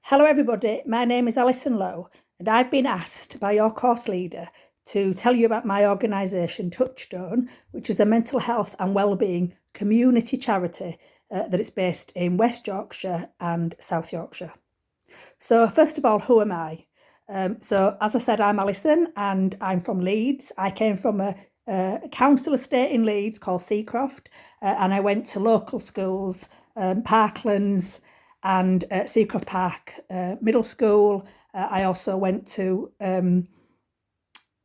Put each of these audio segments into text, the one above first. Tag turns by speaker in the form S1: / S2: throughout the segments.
S1: Hello everybody, my name is Alison Lowe and I've been asked by your course leader to tell you about my organisation Touchstone, which is a mental health and wellbeing community charity that is based in West Yorkshire and South Yorkshire. So first of all, who am I? So as I said, I'm Alison and I'm from Leeds. I came from a council estate in Leeds called Seacroft and I went to local schools, Parklands and Seacroft Park Middle School. I also went to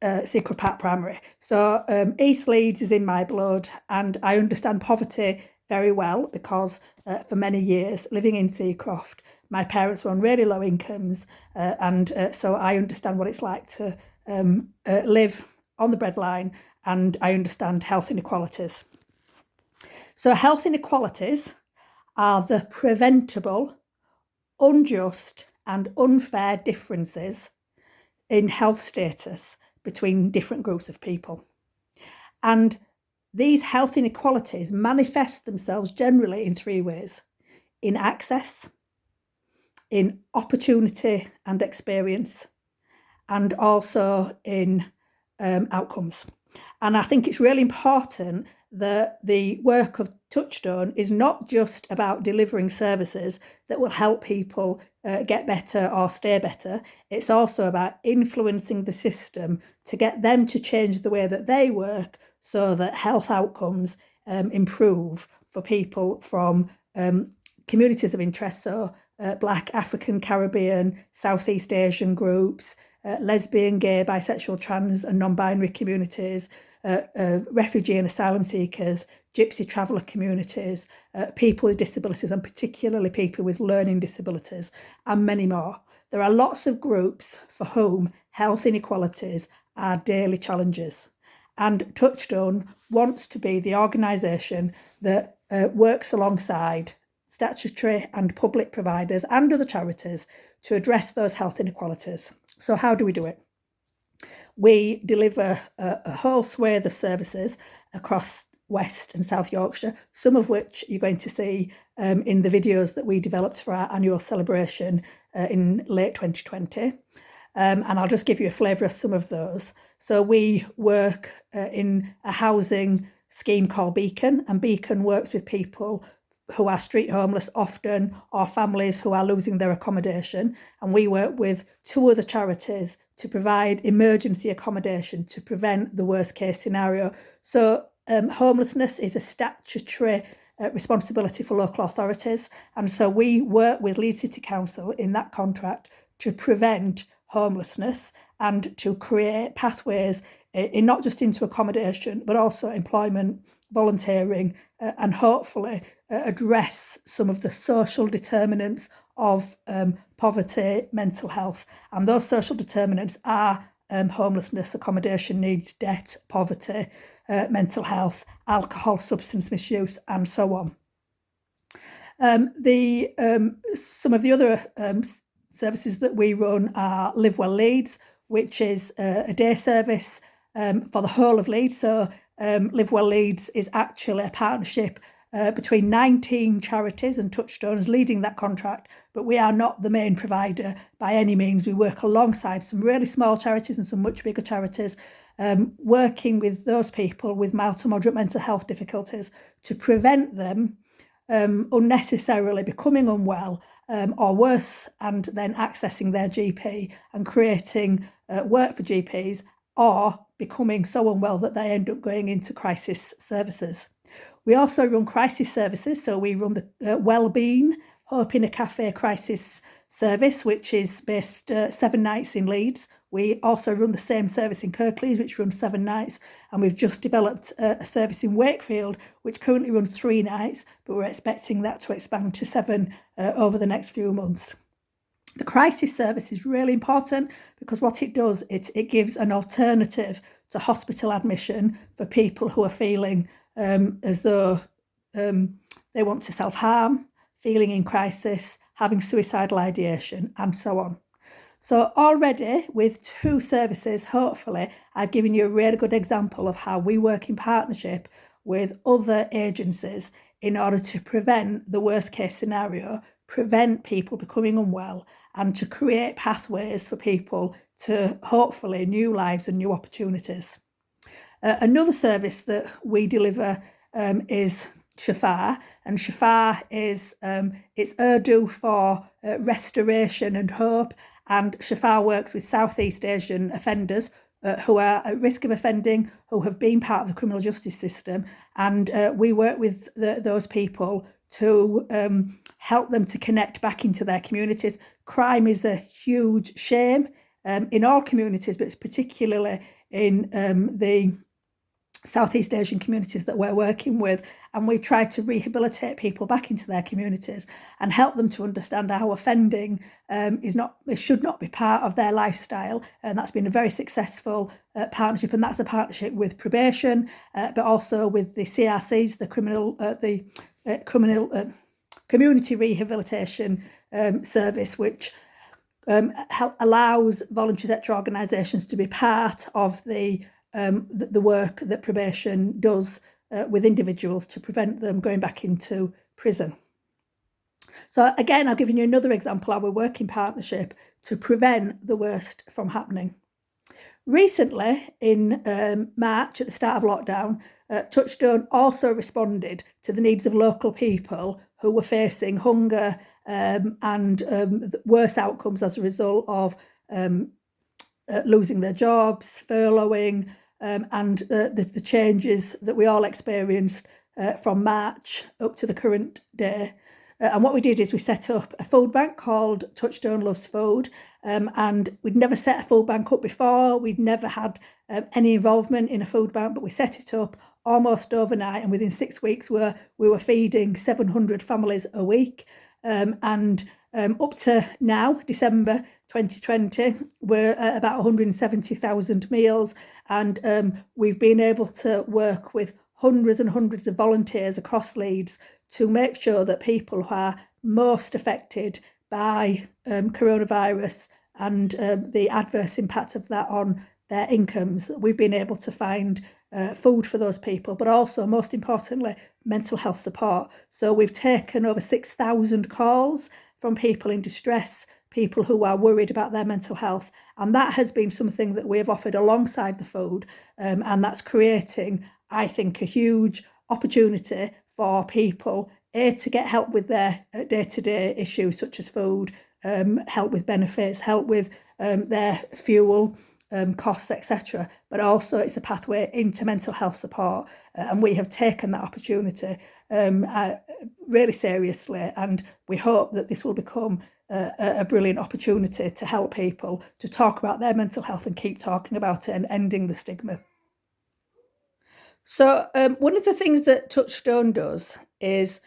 S1: Seacroft Park Primary. So East Leeds is in my blood and I understand poverty very well because for many years living in Seacroft, my parents were on really low incomes and so I understand what it's like to live on the breadline, and I understand health inequalities. So health inequalities are the preventable, unjust and unfair differences in health status between different groups of people. And these health inequalities manifest themselves generally in three ways: in access, in opportunity and experience, and also in outcomes. And I think it's really important that the work of Touchstone is not just about delivering services that will help people get better or stay better. It's also about influencing the system to get them to change the way that they work so that health outcomes improve for people from communities of interest, so Black, African, Caribbean, Southeast Asian groups, lesbian, gay, bisexual, trans and non-binary communities, refugee and asylum seekers, gypsy traveller communities, people with disabilities and particularly people with learning disabilities, and many more. There are lots of groups for whom health inequalities are daily challenges. And Touchstone wants to be the organisation that works alongside statutory and public providers and other charities to address those health inequalities. So how do we do it? We deliver a whole swathe of services across West and South Yorkshire, some of which you're going to see in the videos that we developed for our annual celebration in late 2020. And I'll just give you a flavour of some of those. So we work in a housing scheme called Beacon, and Beacon works with people who are street homeless often, or families who are losing their accommodation. And we work with two other charities to provide emergency accommodation to prevent the worst case scenario. So homelessness is a statutory responsibility for local authorities. And so we work with Leeds City Council in that contract to prevent homelessness and to create pathways in not just into accommodation, but also employment, volunteering, and hopefully address some of the social determinants of poverty, mental health. And those social determinants are homelessness, accommodation needs, debt, poverty, mental health, alcohol, substance misuse, and so on. Some of the other services that we run are Live Well Leeds, which is a day service for the whole of Leeds. So Live Well Leeds is actually a partnership between 19 charities, and Touchstone is leading that contract, but we are not the main provider by any means. We work alongside some really small charities and some much bigger charities, working with those people with mild to moderate mental health difficulties to prevent them unnecessarily becoming unwell or worse, and then accessing their GP and creating work for GPs, or becoming so unwell that they end up going into crisis services. We also run crisis services, so we run the Wellbeing Hope in a Cafe crisis service, which is based 7 nights in Leeds. We also run the same service in Kirklees, which runs 7 nights, and we've just developed a service in Wakefield, which currently runs 3 nights, but we're expecting that to expand to 7 over the next few months. The crisis service is really important because what it does, it gives an alternative to hospital admission for people who are feeling as though they want to self-harm, feeling in crisis, having suicidal ideation, and so on. So already with 2 services, hopefully, I've given you a really good example of how we work in partnership with other agencies in order to prevent the worst case scenario, prevent people becoming unwell and to create pathways for people to hopefully new lives and new opportunities. Another service that we deliver is Shifa, and Shifa is it's Urdu for restoration and hope, and Shifa works with Southeast Asian offenders who are at risk of offending, who have been part of the criminal justice system, and we work with those people to help them to connect back into their communities. Crime is a huge shame in all communities, but it's particularly in the Southeast Asian communities that we're working with, and we try to rehabilitate people back into their communities and help them to understand how offending it should not be part of their lifestyle. And that's been a very successful partnership, and that's a partnership with probation, but also with the CRCs, the community rehabilitation service, which allows voluntary sector organisations to be part of the work that probation does with individuals to prevent them going back into prison. So again, I've given you another example of our work in partnership to prevent the worst from happening. Recently, in March, at the start of lockdown, Touchstone also responded to the needs of local people who were facing hunger and worse outcomes as a result of losing their jobs, furloughing, and the changes that we all experienced from March up to the current day. And what we did is we set up a food bank called Touchstone Loves Food, and we'd never set a food bank up before. We'd never had any involvement in a food bank, but we set it up almost overnight, and within 6 weeks we were feeding 700 families a week. And up to now, December 2020, we're at about 170,000 meals, and we've been able to work with hundreds and hundreds of volunteers across Leeds to make sure that people who are most affected by coronavirus and the adverse impact of that on their incomes, we've been able to find food for those people, but also, most importantly, mental health support. So we've taken over 6,000 calls from people in distress, people who are worried about their mental health, and that has been something that we have offered alongside the food, and that's creating, I think, a huge opportunity for people to get help with their day-to-day issues such as food, help with benefits, help with their fuel costs, etc. But also it's a pathway into mental health support, and we have taken that opportunity really seriously, and we hope that this will become a brilliant opportunity to help people to talk about their mental health and keep talking about it and ending the stigma. So one of the things that Touchstone does is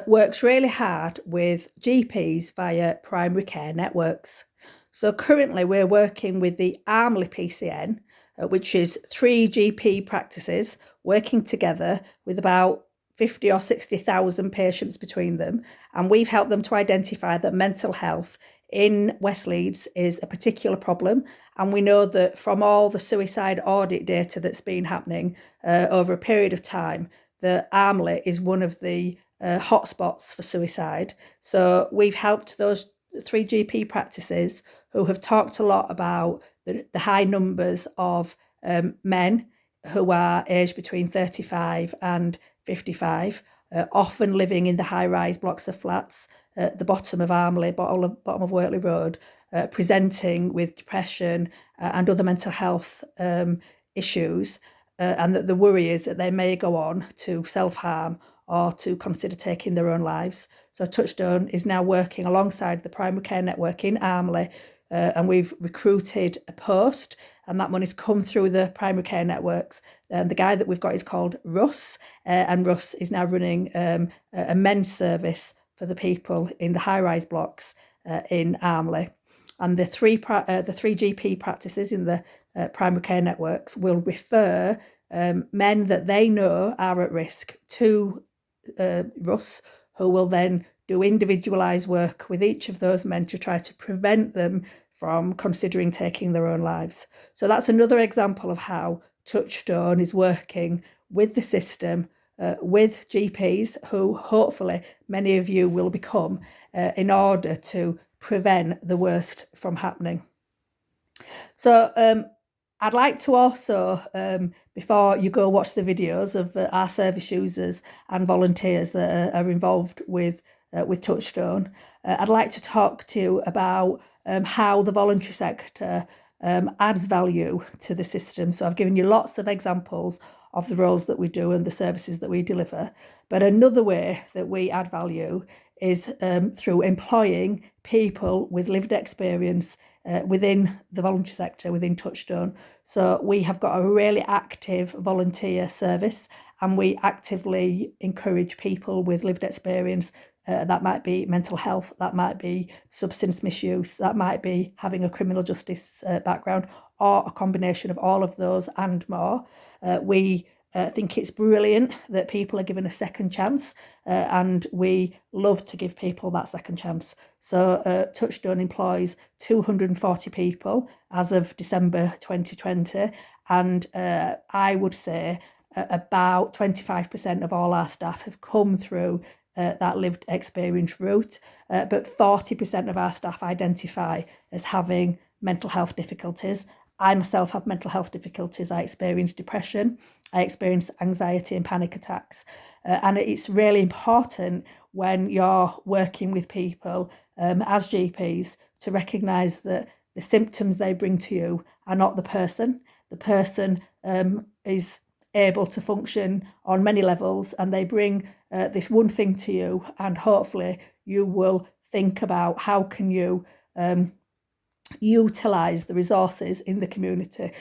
S1: works really hard with GPs via primary care networks. So currently we're working with the Armley PCN, which is 3 GP practices working together with about 50 or 60,000 patients between them. And we've helped them to identify that mental health in West Leeds is a particular problem. And we know that from all the suicide audit data that's been happening over a period of time, that Armley is one of the hotspots for suicide. So we've helped those 3 GP practices who have talked a lot about the high numbers of men who are aged between 35 and 55, often living in the high-rise blocks of flats at the bottom of Armley, bottom of Wortley Road, presenting with depression and other mental health issues, and that the worry is that they may go on to self-harm or to consider taking their own lives. So Touchstone is now working alongside the primary care network in Armley, and we've recruited a post, and that money's come through the primary care networks. The guy that we've got is called Russ, and Russ is now running a men's service for the people in the high-rise blocks in Armley. And the three GP practices in the primary care networks will refer men that they know are at risk to Russ, who will then do individualised work with each of those men to try to prevent them from considering taking their own lives. So that's another example of how Touchstone is working with the system, with GPs, who hopefully many of you will become, in order to prevent the worst from happening. So I'd like to also, before you go watch the videos of our service users and volunteers that are involved with Touchstone, I'd like to talk to you about how the voluntary sector adds value to the system. So I've given you lots of examples of the roles that we do and the services that we deliver. But another way that we add value is through employing people with lived experience within the voluntary sector, within Touchstone. So we have got a really active volunteer service, and we actively encourage people with lived experience. That might be mental health, that might be substance misuse, that might be having a criminal justice background, or a combination of all of those and more. We think it's brilliant that people are given a second chance, and we love to give people that second chance. So Touchstone employs 240 people as of December 2020, and I would say about 25% of all our staff have come through that lived experience route, but 40% of our staff identify as having mental health difficulties. I myself have mental health difficulties. I experience depression, I experience anxiety and panic attacks. And it's really important when you're working with people as GPs to recognise that the symptoms they bring to you are not the person. The person is able to function on many levels, and they bring this one thing to you, and hopefully you will think about how can you utilise the resources in the community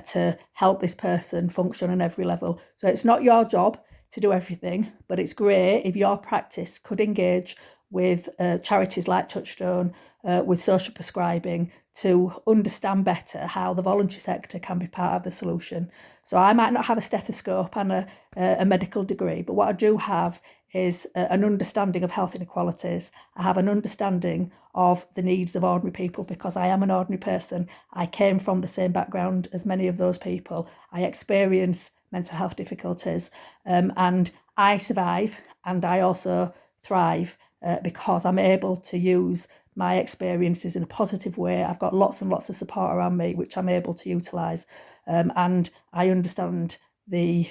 S1: to help this person function on every level. So it's not your job to do everything, but it's great if your practice could engage with charities like Touchstone, with social prescribing, to understand better how the voluntary sector can be part of the solution. So I might not have a stethoscope and a medical degree, but what I do have is an understanding of health inequalities. I have an understanding of the needs of ordinary people, because I am an ordinary person. I came from the same background as many of those people. I experience mental health difficulties, and I survive, and I also thrive because I'm able to use my experiences in a positive way. I've got lots and lots of support around me, which I'm able to utilise, and I understand the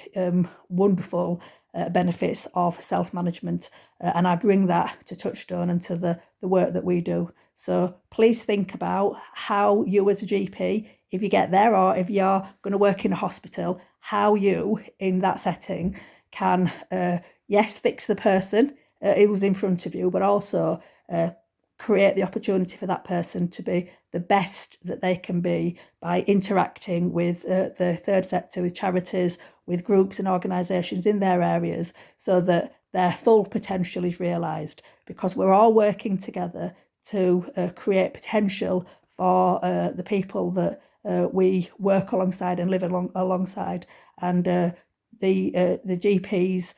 S1: wonderful benefits of self-management, and I bring that to Touchstone and to the work that we do. So please think about how you as a GP, if you get there, or if you're going to work in a hospital, how you in that setting can yes, fix the person who's in front of you, but also create the opportunity for that person to be the best that they can be by interacting with the third sector, with charities, with groups and organisations in their areas, so that their full potential is realised, because we're all working together to create potential for the people that we work alongside and live alongside. And the GPs,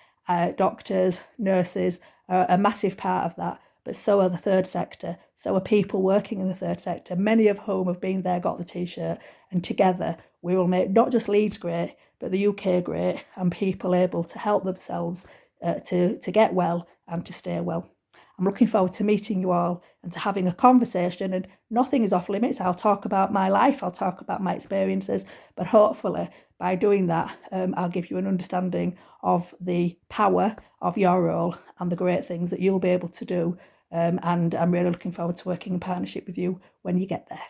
S1: doctors, nurses are a massive part of that, but so are the third sector, so are people working in the third sector, many of whom have been there, got the t-shirt, and together we will make not just Leeds great, but the UK great, and people able to help themselves to get well and to stay well. I'm looking forward to meeting you all and to having a conversation, and nothing is off limits. I'll talk about my life, I'll talk about my experiences, but hopefully by doing that, I'll give you an understanding of the power of your role and the great things that you'll be able to do. And I'm really looking forward to working in partnership with you when you get there.